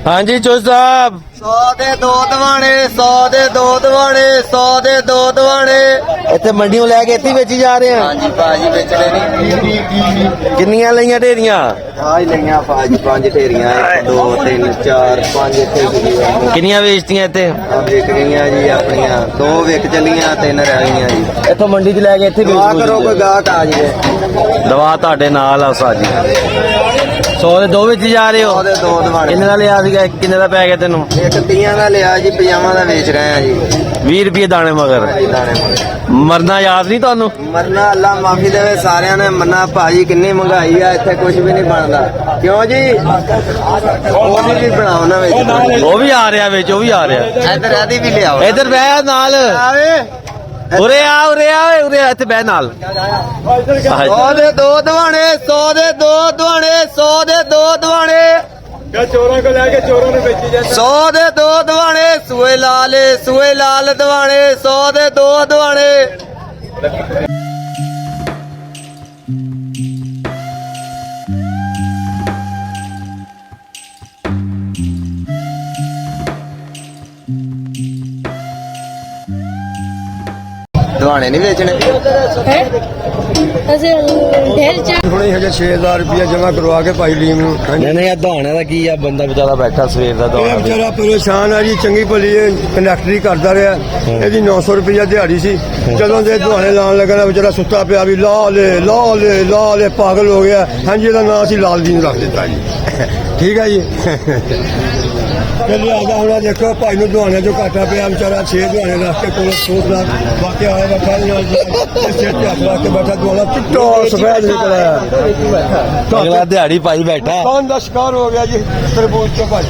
हाँ जी चोज साहब 100 ਦੇ 2 ਦਵਾਣੇ 100 ਦੇ 2 ਦਵਾਣੇ 100 ਦੇ 2 ਦਵਾਣੇ ਇੱਥੇ ਮੰਡੀੋਂ ਲੈ ਕੇ ਇੱਥੇ ਹੀ ਵੇਚੀ ਜਾ ਰਹੇ ਆ ਹਾਂਜੀ ਭਾਜੀ ਵੇਚਣੇ ਨਹੀਂ ਕਿੰਨੀਆਂ ਲਈਆਂ ਢੇਰੀਆਂ ਆਹ ਹੀ ਲਈਆਂ ਭਾਜੀ 5 ਢੇਰੀਆਂ 1 2 3 4 5 ਇੱਥੇ ਸੀਗੀਆਂ ਕਿੰਨੀਆਂ ਵੇਚਤੀਆਂ ਇੱਥੇ ਆ ਵਿਕ ਗਈਆਂ ਜੀ ਆਪਣੀਆਂ 2 ਵਿਕ ਚੱਲੀਆਂ 3 ਰਹਿ ਗਈਆਂ ਜੀ ਇੱਥੋਂ ਮੰਡੀ 'ਚ ਲੈ ਕੇ ਇੱਥੇ ਦੁਆ ਵੇਚ ਕਰੋ ਕੋਈ ਗਾਹਕ ਆ ਜਾਵੇ ਦਵਾ ਤੁਹਾਡੇ ਨਾਲ ਆ ਸਾਜੀ 100 ਦੇ 2 ਵੇਚੀ ਜਾ ਰਹੇ 100 ਹੋ ਦੇ 2 ਦਵਾਣੇ ਕਿੰਨੇ ਦਾ ਲਿਆ ਸੀਗਾ ਕਿੰਨੇ ਦਾ ਪੈ ਗਿਆ ਤੈਨੂੰ ਇੱਕ ਤੀਆਂ ਦਾ ਲਿਆ ਜੀ 50 ਦਾ ਵੇਚ ਰਹੇ ਆ ਜੀ 20 ਰੁਪਏ ਦਾਣੇ ਮਗਰ ਦਾਣੇ ਮਗਰ ਮਰਨਾ ਯਾਦ ਨਹੀਂ ਤੁਹਾਨੂੰ ਮਰਨਾ ਅੱਲਾ ਮਾਫੀ ਦੇਵੇ ਸਾਰਿਆਂ ਨੇ ਮੰਨਾ ਭਾਜੀ ਕਿੰਨੀ ਮਹਿੰਗਾਈ ਆ ਇੱਥੇ ਕੁਝ ਵੀ ਨਹੀਂ ਬਣਦਾ ਕਿਉਂ ਜੀ ਉਹ ਵੀ ਬਣਾਓ ਨਾ ਵਿੱਚ ਉਹ ਵੀ ਆ ਰਿਹਾ ਵਿੱਚ ਉਹ ਵੀ ਆ ਰਿਹਾ ਇੱਧਰ ਇਹਦੀ ਵੀ ਲਿਆਓ ਇੱਧਰ ਬਹਿ ਨਾਲ ਆਵੇ ਉਰੇ ਆ ਉਰੇ ਆ ਓਏ, ਉਰੇ ਆ, ਇੱਥੇ ਬਹਿ ਨਾਲ 100 ਦੇ 2 ਦਵਾਣੇ 100 ਦੇ 2 ਦਵਾਣੇ 100 ਦੇ 2 ਦਵਾਣੇ ਚੋਰਾਂ ਕੋ ਲੈ ਕੇ ਚੋਰਾਂ ਨੂੰ ਵੇਚੀ ਜਾਂਦੇ 100 ਦੇ 2 ਦਵਾਣੇ ਸੂਏ ਲਾਲ ਦਵਾਣੇ 100 ਦੇ 2 ਦਵਾਣੇ ਦਵਾਣੇ ਨਹੀਂ ਵੇਚਣੇ ਅਸੀਂ ਢੇਰ ਚਾ ਹੁਣੇ ਹਜੇ 6000 ਰੁਪਇਆ ਜਮਾ ਕਰਵਾ ਕੇ ਭਾਈ ਲੀਮ ਨੂੰ ਨਹੀਂ ਨਹੀਂ ਇਹ ਦਹਾਣੇ ਦਾ ਕੀ ਆ ਬੰਦਾ ਵਿਚਾਰਾ ਬੈਠਾ ਸਵੇਰ ਦਾ ਇਹ ਦਹਾਣਾ ਵਿਚਾਰਾ ਪਰੇਸ਼ਾਨ ਆ ਜੀ ਚੰਗੀ ਭਲੀ ਕੰਡਕਟਰੀ ਕਰਦਾ ਰਿਹਾ ਇਹਦੀ 900 ਰੁਪਇਆ ਦਿਹਾੜੀ ਸੀ ਜਦੋਂ ਦੇ ਦੁਆਣੇ ਲਾਉਣ ਲੱਗਣਾ ਵਿਚਾਰਾ ਸੁੱਤਾ ਪਿਆ ਵੀ ਲਾ ਲੈ ਪਾਗਲ ਹੋ ਗਿਆ ਹਾਂਜੀ ਇਹਦਾ ਨਾਂ ਅਸੀਂ ਲਾਲਦੀਨ ਰੱਖ ਦਿੱਤਾ ਜੀ ਠੀਕ ਹੈ ਜੀ ਚੱਲ ਆਦਾ ਹੁਣ ਦੇਖੋ ਭਾਈ ਨੂੰ ਦੁਆਣੇ ਜੋ ਘਾਟਾ ਪਿਆ ਵਿਚਾਰਾ 6 ਦੁਆਣੇ ਰੱਖ ਕੇ ਕੋਲ ਸੋਚਦਾ ਬਾਕੀ ਆਇਆ ਬੈਠਾ ਨਾਲ ਸਿਰ ਤੇ ਹੱਥ ਰੱਖ ਕੇ ਬੈਠਾ ਦੁਆਣਾ ਚਿੱਟਾ ਸਫੈਦ ਨਿਕਲਿਆ ਅਗਲਾ ਦਿਹਾੜੀ ਪਾਈ ਬੈਠਾ ਕੌਣ ਦਾ ਸ਼ਿਕਾਰ ਹੋ ਗਿਆ ਜੀ ਤਰਬੂਜ ਤੋਂ ਭਾਈ